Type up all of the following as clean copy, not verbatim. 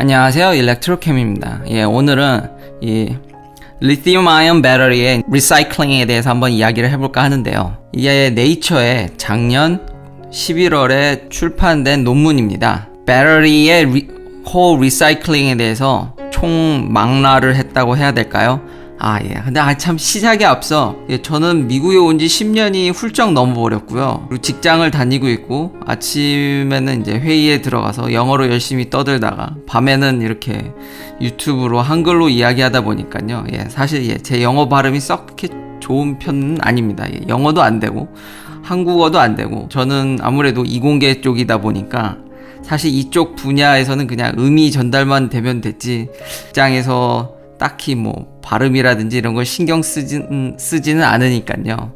안녕하세요, 일렉트로캠입니다. 오늘은 이 리튬 아이온 배터리의 리사이클링에 대해서 한번 이야기를 해볼까 하는데요. 이게 네이처에 작년 11월에 출판된 논문입니다. 배터리의 홀 리사이클링에 대해서 총망라를 했다고 해야 될까요? 근데 참 시작에 앞서 저는 미국에 온 지 10년이 훌쩍 넘어버렸고요. 그리고 직장을 다니고 있고 아침에는 이제 회의에 들어가서 영어로 열심히 떠들다가 밤에는 이렇게 유튜브로 한글로 이야기하다 보니까요. 사실 제 영어 발음이 썩 그렇게 좋은 편은 아닙니다. 영어도 안 되고 한국어도 안 되고 저는 아무래도 이공계 쪽이다 보니까 사실 이쪽 분야에서는 그냥 의미 전달만 되면 됐지 직장에서 딱히 발음이라든지 이런 걸 신경 쓰지는 않으니까요.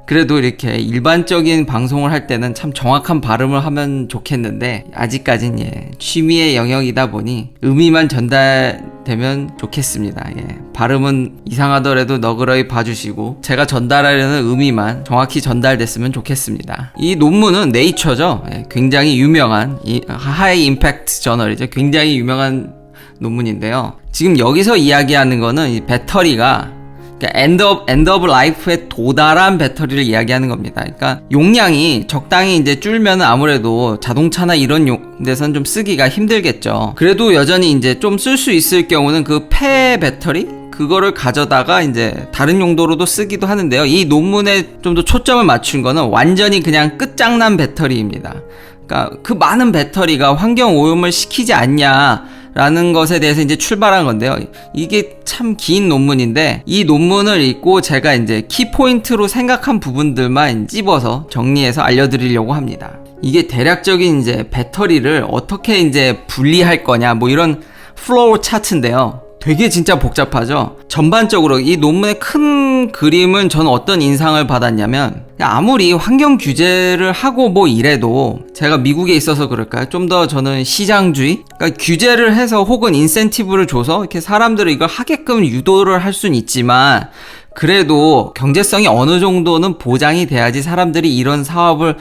그래도 이렇게 일반적인 방송을 할 때는 참 정확한 발음을 하면 좋겠는데 아직까진 취미의 영역이다 보니 의미만 전달되면 좋겠습니다. 발음은 이상하더라도 너그러이 봐주시고 제가 전달하려는 의미만 정확히 전달됐으면 좋겠습니다. 이 논문은 네이처죠. 굉장히 유명한 하이 임팩트 저널이죠. 굉장히 유명한 논문인데요. 지금 여기서 이야기하는 거는 이 배터리가 엔드 오브 라이프에 도달한 배터리를 이야기하는 겁니다. 그러니까 용량이 적당히 이제 줄면 아무래도 자동차나 이런 데서는 좀 쓰기가 힘들겠죠. 그래도 여전히 이제 좀 쓸 수 있을 경우는 그 폐 배터리? 그거를 가져다가 이제 다른 용도로도 쓰기도 하는데요. 이 논문에 좀 더 초점을 맞춘 거는 완전히 그냥 끝장난 배터리입니다. 그러니까 그 많은 배터리가 환경 오염을 시키지 않냐 라는 것에 대해서 이제 출발한 건데요. 이게 참 긴 논문인데 이 논문을 읽고 제가 이제 키포인트로 생각한 부분들만 찝어서 정리해서 알려드리려고 합니다. 이게 대략적인 이제 배터리를 어떻게 이제 분리할 거냐 이런 플로우 차트인데요. 되게 진짜 복잡하죠. 전반적으로 이 논문의 큰 그림은 저는 어떤 인상을 받았냐면 아무리 환경 규제를 하고 이래도 제가 미국에 있어서 그럴까요? 좀 더 저는 시장주의? 그러니까 규제를 해서 혹은 인센티브를 줘서 이렇게 사람들을 이걸 하게끔 유도를 할 수는 있지만 그래도 경제성이 어느 정도는 보장이 돼야지 사람들이 이런 사업을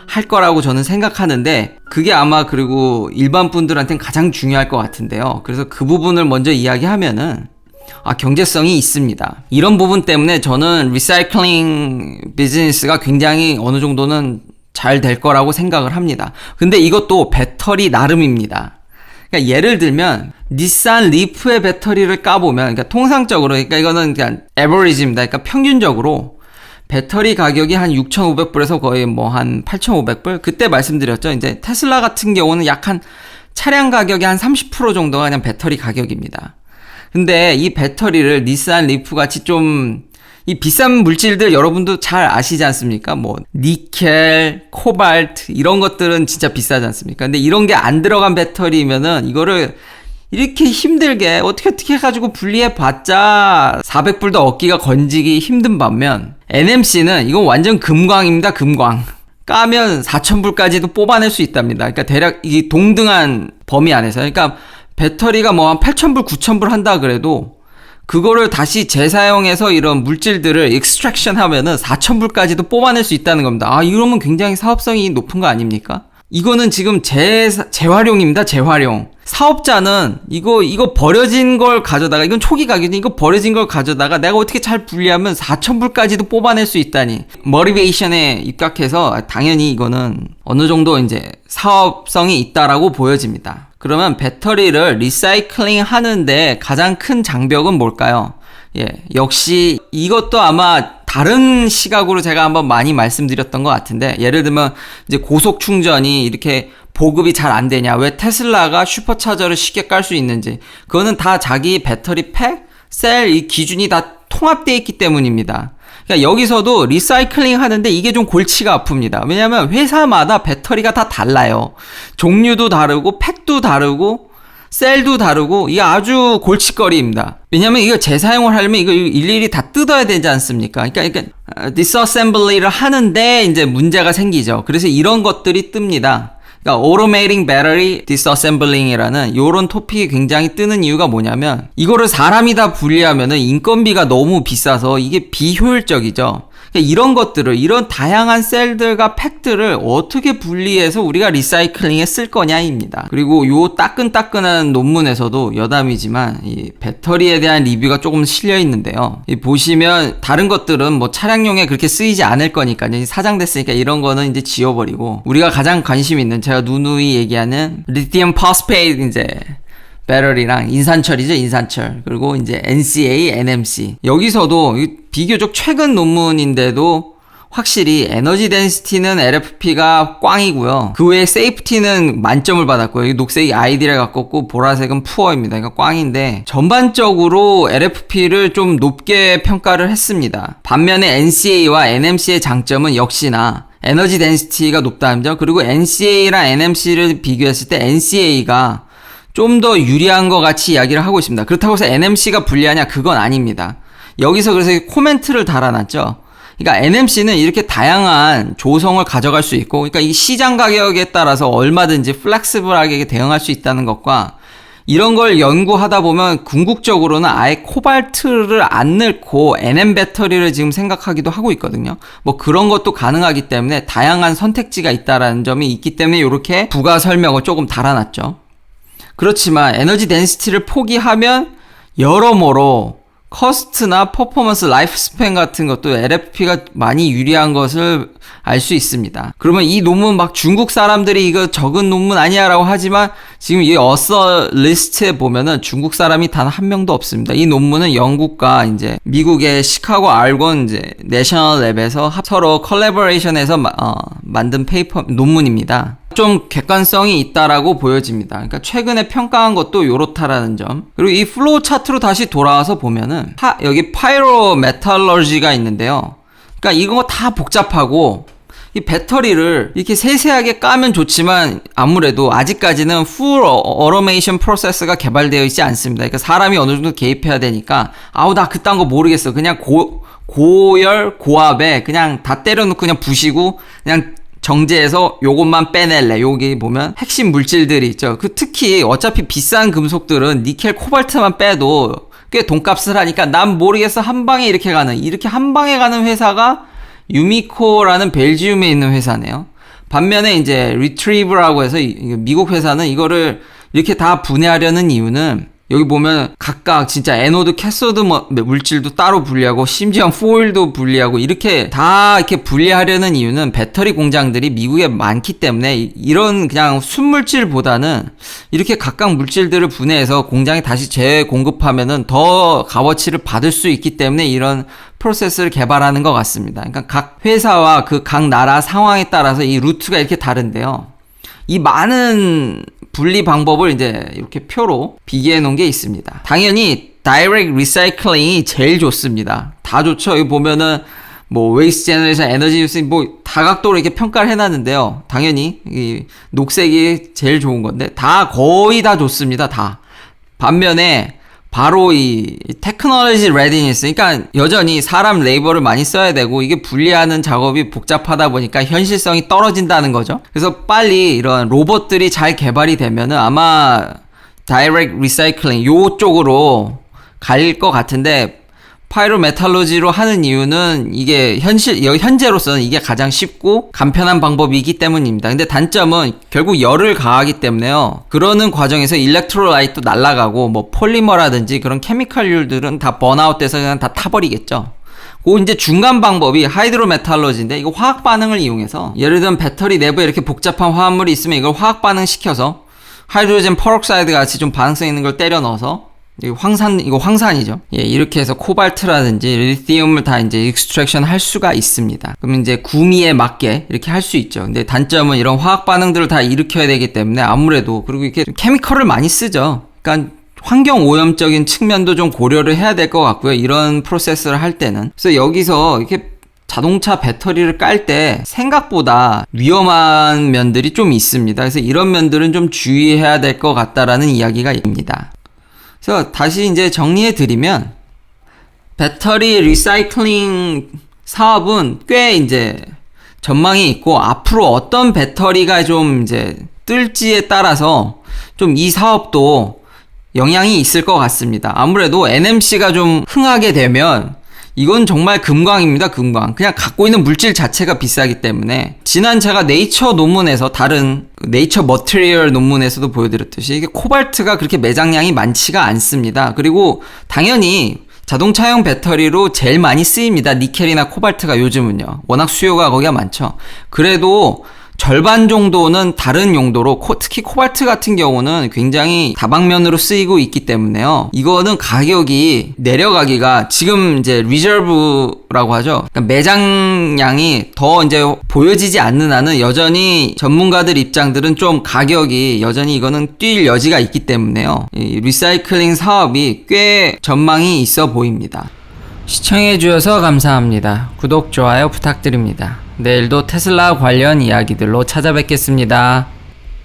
할 거라고 저는 생각하는데 그게 아마 그리고 일반 분들한테는 가장 중요할 것 같은데요. 그래서 그 부분을 먼저 이야기하면은 경제성이 있습니다. 이런 부분 때문에 저는 리사이클링 비즈니스가 굉장히 어느 정도는 잘 될 거라고 생각을 합니다. 근데 이것도 배터리 나름입니다. 그러니까 예를 들면 닛산 리프의 배터리를 까보면 그러니까 통상적으로 그러니까 이거는 그냥 에버리지입니다. 그러니까 평균적으로 배터리 가격이 한 6,500불에서 거의 한 8,500불? 그때 말씀드렸죠. 이제 테슬라 같은 경우는 약 한 차량 가격의 한 30% 정도가 그냥 배터리 가격입니다. 근데 이 배터리를 닛산 리프 같이 좀 이 비싼 물질들 여러분도 잘 아시지 않습니까? 니켈, 코발트 이런 것들은 진짜 비싸지 않습니까? 근데 이런 게 안 들어간 배터리면은 이거를 이렇게 힘들게 어떻게 해가지고 분리해봤자 400불도 얻기가 건지기 힘든 반면 NMC는 이건 완전 금광입니다. 금광. 까면 4,000불까지도 뽑아낼 수 있답니다. 그러니까 대략 이 동등한 범위 안에서 그러니까 배터리가 한 8,000불, 9,000불 한다 그래도 그거를 다시 재사용해서 이런 물질들을 익스트랙션 하면은 4,000불까지도 뽑아낼 수 있다는 겁니다. 이러면 굉장히 사업성이 높은 거 아닙니까? 이거는 지금 재활용입니다. 재활용. 사업자는 이거 버려진 걸 가져다가 이건 초기 가격이 이거 버려진 걸 가져다가 내가 어떻게 잘 분리하면 4,000불까지도 뽑아낼 수 있다니 모티베이션에 입각해서 당연히 이거는 어느 정도 이제 사업성이 있다라고 보여집니다. 그러면 배터리를 리사이클링 하는데 가장 큰 장벽은 뭘까요? 역시 이것도 아마 다른 시각으로 제가 한번 많이 말씀드렸던 것 같은데 예를 들면 이제 고속 충전이 이렇게 보급이 잘 안 되냐 왜 테슬라가 슈퍼차저를 쉽게 깔 수 있는지 그거는 다 자기 배터리 팩, 셀 이 기준이 다 통합되어 있기 때문입니다. 그러니까 여기서도 리사이클링 하는데 이게 좀 골치가 아픕니다. 왜냐하면 회사마다 배터리가 다 달라요. 종류도 다르고 팩도 다르고 셀도 다르고 이게 아주 골칫거리입니다. 왜냐면 이거 재사용을 하려면 이거 일일이 다 뜯어야 되지 않습니까? 그러니까 디서셈블리를 하는데 이제 문제가 생기죠. 그래서 이런 것들이 뜹니다. 그러니까 Automating Battery Disassembling이라는 요런 토픽이 굉장히 뜨는 이유가 뭐냐면 이거를 사람이 다 분리하면은 인건비가 너무 비싸서 이게 비효율적이죠. 그러니까 이런 것들을, 이런 다양한 셀들과 팩들을 어떻게 분리해서 우리가 리사이클링에 쓸 거냐입니다. 그리고 요 따끈따끈한 논문에서도 여담이지만 이 배터리에 대한 리뷰가 조금 실려 있는데요. 보시면 다른 것들은 뭐 차량용에 그렇게 쓰이지 않을 거니까요. 사장됐으니까 이런 거는 이제 지워버리고, 우리가 가장 관심 있는, 제가 누누이 얘기하는 리튬 포스페이트 이제 배터리랑 인산철이죠, 인산철. 그리고 이제 NCA, NMC. 여기서도 비교적 최근 논문인데도 확실히 에너지 덴시티는 LFP가 꽝이고요. 그 외에 세이프티는 만점을 받았고요. 녹색이 아이디를 갖고 보라색은 푸어입니다. 그러니까 꽝인데 전반적으로 LFP를 좀 높게 평가를 했습니다. 반면에 NCA와 NMC의 장점은 역시나 에너지 덴시티가 높다는 점, 그리고 NCA랑 NMC를 비교했을 때 NCA가 좀 더 유리한 것 같이 이야기를 하고 있습니다. 그렇다고 해서 NMC가 불리하냐? 그건 아닙니다. 여기서 그래서 코멘트를 달아놨죠. 그러니까 NMC는 이렇게 다양한 조성을 가져갈 수 있고, 그러니까 이 시장 가격에 따라서 얼마든지 플렉시블하게 대응할 수 있다는 것과, 이런 걸 연구하다 보면 궁극적으로는 아예 코발트를 안 넣고 NM 배터리를 지금 생각하기도 하고 있거든요. 뭐 그런 것도 가능하기 때문에 다양한 선택지가 있다라는 점이 있기 때문에 이렇게 부가 설명을 조금 달아놨죠. 그렇지만 에너지 덴시티를 포기하면 여러모로 커스트나 퍼포먼스, 라이프 스팬 같은 것도 LFP가 많이 유리한 것을 알 수 있습니다. 그러면 이 논문 막 중국 사람들이 이거 적은 논문 아니야 라고 하지만 지금 이 어서 리스트에 보면은 중국 사람이 단 한 명도 없습니다. 이 논문은 영국과 이제 미국의 시카고 알곤 이제 내셔널 랩에서 서로 컬래버레이션해서 만든 페이퍼 논문입니다. 좀 객관성이 있다라고 보여집니다. 그러니까 최근에 평가한 것도 요렇다라는 점. 그리고 이 플로우 차트로 다시 돌아와서 보면은 여기 파이로 메탈러지가 있는데요. 그러니까 이거 다 복잡하고 이 배터리를 이렇게 세세하게 까면 좋지만 아무래도 아직까지는 풀 어로메이션 프로세스가 개발되어 있지 않습니다. 그러니까 사람이 어느 정도 개입해야 되니까 나 그딴 거 모르겠어. 그냥 고열 고압에 그냥 다 때려놓고 그냥 부시고 그냥 정제해서 요것만 빼낼래. 여기 보면 핵심 물질들이 있죠. 특히 어차피 비싼 금속들은 니켈 코발트만 빼도 꽤 돈값을 하니까 난 모르겠어. 한 방에 이렇게 한 방에 가는 회사가 유미코라는 벨지움에 있는 회사네요. 반면에 이제 리트리브라고 해서 미국 회사는 이거를 이렇게 다 분해하려는 이유는 여기 보면 각각 진짜 에노드, 캐소드 물질도 따로 분리하고 심지어 포일도 분리하고 이렇게 다 이렇게 분리하려는 이유는 배터리 공장들이 미국에 많기 때문에 이런 그냥 순물질보다는 이렇게 각각 물질들을 분해해서 공장에 다시 재공급하면은 더 값어치를 받을 수 있기 때문에 이런 프로세스를 개발하는 것 같습니다. 그러니까 각 회사와 그 각 나라 상황에 따라서 이 루트가 이렇게 다른데요. 이 많은 분리 방법을 이제 이렇게 표로 비교해 놓은 게 있습니다. 당연히 다이렉트 리사이클링이 제일 좋습니다. 다 좋죠. 여기 보면은 뭐 웨이스트 제너레이션, 에너지 유스 뭐 다각도로 이렇게 평가를 해놨는데요. 당연히 이 녹색이 제일 좋은 건데 거의 다 좋습니다. 다. 반면에 바로 이 테크놀로지 레디니스, 그러니까 여전히 사람 레이버를 많이 써야 되고 이게 분리하는 작업이 복잡하다 보니까 현실성이 떨어진다는 거죠. 그래서 빨리 이런 로봇들이 잘 개발이 되면은 아마 다이렉트 리사이클링 요쪽으로 갈 것 같은데, 파이로메탈로지로 하는 이유는 이게 현재로서는 이게 가장 쉽고 간편한 방법이기 때문입니다. 근데 단점은 결국 열을 가하기 때문에요. 그러는 과정에서 일렉트로라이트도 날아가고 뭐 폴리머라든지 그런 케미컬률들은 다 번아웃 돼서 그냥 다 타버리겠죠. 그 이제 중간 방법이 하이드로메탈로지인데, 이거 화학 반응을 이용해서 예를 들면 배터리 내부에 이렇게 복잡한 화합물이 있으면 이걸 화학 반응 시켜서 하이드로젠 퍼럭사이드 같이 좀 반응성 있는 걸 때려 넣어서 이거 황산이죠. 예, 이렇게 해서 코발트라든지 리튬을 다 이제 익스트랙션 할 수가 있습니다. 그러면 이제 구미에 맞게 이렇게 할 수 있죠. 근데 단점은 이런 화학 반응들을 다 일으켜야 되기 때문에 아무래도, 그리고 이렇게 케미컬을 많이 쓰죠. 그러니까 환경 오염적인 측면도 좀 고려를 해야 될 것 같고요. 이런 프로세스를 할 때는. 그래서 여기서 이렇게 자동차 배터리를 깔 때 생각보다 위험한 면들이 좀 있습니다. 그래서 이런 면들은 좀 주의해야 될 것 같다라는 이야기가 있습니다. 그래서 다시 이제 정리해 드리면, 배터리 리사이클링 사업은 꽤 이제 전망이 있고, 앞으로 어떤 배터리가 좀 이제 뜰지에 따라서 좀 이 사업도 영향이 있을 것 같습니다. 아무래도 NMC가 좀 흥하게 되면 이건 정말 금광입니다. 금광. 그냥 갖고 있는 물질 자체가 비싸기 때문에 지난 제가 네이처 논문에서 다른 네이처 머티리얼 논문에서도 보여드렸듯이 이게 코발트가 그렇게 매장량이 많지가 않습니다. 그리고 당연히 자동차용 배터리로 제일 많이 쓰입니다. 니켈이나 코발트가 요즘은요. 워낙 수요가 거기가 많죠. 그래도 절반 정도는 다른 용도로 특히 코발트 같은 경우는 굉장히 다방면으로 쓰이고 있기 때문에요. 이거는 가격이 내려가기가 지금 이제 리저브라고 하죠. 그러니까 매장량이 더 이제 보여지지 않는 한은 여전히 전문가들 입장들은 좀 가격이 여전히 이거는 뛸 여지가 있기 때문에요. 이 리사이클링 사업이 꽤 전망이 있어 보입니다. 시청해주셔서 감사합니다. 구독, 좋아요 부탁드립니다. 내일도 테슬라 관련 이야기들로 찾아뵙겠습니다.